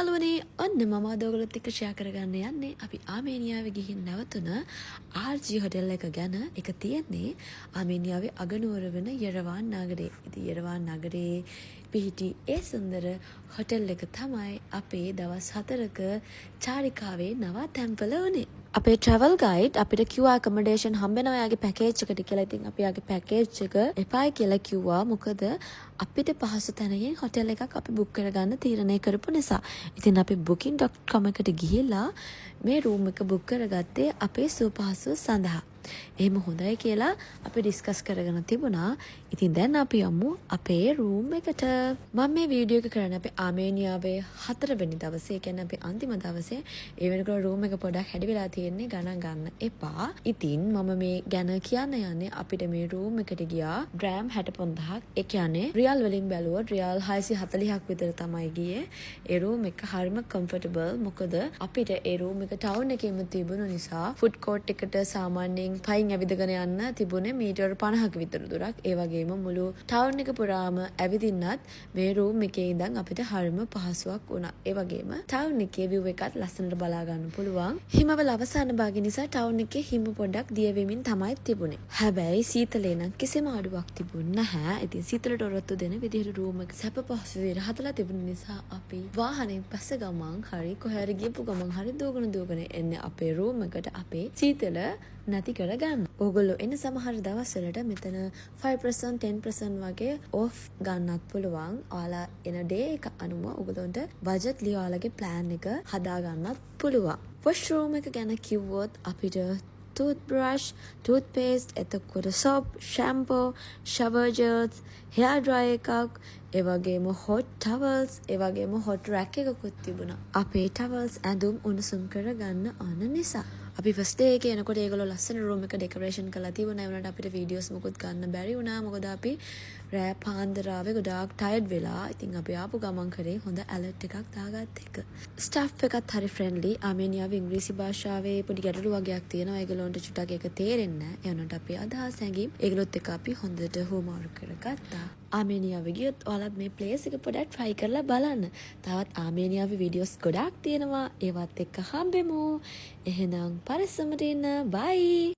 යාළුවනේ ඔන්න මම අද ඔයගොල්ලොත් එක්ක ෂෙයා කරගන්න යන්නේ අපි ආමේනියාවේ ගිහින් නැවතුන RG හොටෙල් එක ගැන. ඒක තියෙන්නේ ආමේනියාවේ අගනුවර වෙන යෙරවාන් නගරේ. ඉතින් යෙරවාන් නගරේ පිහිටි ඒ සුන්දර හොටෙල් එක තමයි අපේ දවස් 4ක චාරිකාවේ නවතැන්පල උනේ. අපේ travel guide අපිට කිව්වා accommodation හම්බෙනවා යාගේ package එකට කියලා. ඉතින් අපි යාගේ package එක එපායි කියලා කිව්වා. මොකද අපිට පහසු තැනකින් හොටෙල් එකක් අපි book කරගන්න තීරණය කරපු නිසා. ඉතින් අපි booking.com එකට ගිහිල්ලා මේ room එක book කරගත්තේ අපේ සුවපහසුව සඳහා. එහෙම හොඳයි කියලා අපි ඩිස්කස් කරගෙන තිබුණා. ඉතින් දැන් අපි යමු අපේ රූම් එකට. මම මේ වීඩියෝ එක කරන්නේ අපේ ආමේනියාවේ 4 වෙනි දවසේ. ඒ කියන්නේ අපේ අන්තිම දවසේ. ඒ වෙනකොට රූම් එක පොඩක් හැඩි වෙලා තියෙන්නේ, ගණන් ගන්න එපා. ඉතින් මම මේ ගැන කියන්න යන්නේ අපිට මේ රූම් එකට ගියා ඩ්‍රෑම් 65ක්. ඒ කියන්නේ රියල් වලින් බැලුවොත් රියල් 640ක් විතර තමයි ගියේ. ඒ රූම් එක හරිම කම්ෆර්ටබල්. මොකද අපිට ඒ රූම් එක ටවුන් එකේම තිබුණ නිසා ෆුඩ් කෝට් එකට සාමාන්‍යයෙන් පයින් ඇවිදගෙන යන්න තිබුණේ මීටර් 50ක විතර දුරක්. ඒ වගේම මුළු ටවුන් එක පුරාම ඇවිදින්නත් මේ රූම් එකේ ඉඳන් අපිට හරිම පහසුවක් වුණා. ඒ වගේම ටවුන් එකේ view එකත් ලස්සනට බලා ගන්න පුළුවන්. හිමවල අවසාන භාගය නිසා ටවුන් එකේ හිම පොඩක් දිය වෙමින් තමයි තිබුණේ. හැබැයි සීතලේ නම් කිසිම අඩුවක් තිබුණ නැහැ. ඉතින් සීතලට ඔරොත්තු දෙන විදිහට රූම් එක සැප පහසු විදිහට හදලා තිබුණ නිසා අපි වාහනේ පස්ස ගමන් හරි කොහේ හරි ගියපු ගමන් හරි දුවගෙන එන්නේ අපේ රූම් එකට අපේ සීතල නැති කරගන්න. ඕගොල්ලෝ එන සමහර දවස්වලට මෙතන 5% 10% වගේ ඔෆ් ගන්නත් පුළුවන්. ඔයාලා එන ඩේ එක අනුව ඕගොල්ලන්ට බජට් ලි ඔයාලගේ ප්ලෑන් එක හදා ගන්නත් පුළුවන්. වොෂ්රූම් එක ගැන කිව්වොත් අපිට toothbrush, toothpaste, එතකොට soap, shampoo, shower gels, hair dryer එකක්, ඒ වගේම hot towels, ඒ වගේම hot rack එකකුත් තිබුණා. අපේ towels ඇඳුම් උණුසුම් කරගන්න ඕන නිසා. අපි ෆස්ට් ඩේ එකේ එනකොට ඒගොල්ලෝ ලස්සන රූම් එක ඩෙකොරේෂන් කරලා තිබුණා. ඒ වුණාට අපිට වීඩියෝස් මොකුත් ගන්න බැරි වුණා. මොකද අපි රෑ පාන්දර ආවේ ගොඩාක් ටයර්ඩ් වෙලා. ඉතින් අපි ආපු ගමන් කරේ හොඳ ඇලර්ට් එකක් දාගත්ත එක. ස්ටාෆ් එකත් හරි ෆ්‍රෙන්ඩ්ලි. ආමේනියාවේ ඉංග්‍රීසි භාෂාවේ පොඩි ගැටලු වගේක් තියෙනවා. ඒගොල්ලන්ට චුට්ටක් ඒක තේරෙන්නේ නැහැ. ඒ වුණාට අපි අදහස් හැංගීම් ඒගොල්ලොත් එක්ක අපි හොඳට හුවමාරු කරගත්තා. ආමේනියාවේ ගියොත් ඔයාලත් මේ ප්ලේස් එක පොඩක් try කරලා බලන්න. තවත් ආමේනියාවේ වීඩියෝස් ගොඩාක් තියෙනවා. ඒවත් එක්ක හම්බෙමු. එහෙනම් පරිස්සමට ඉන්න. බයි.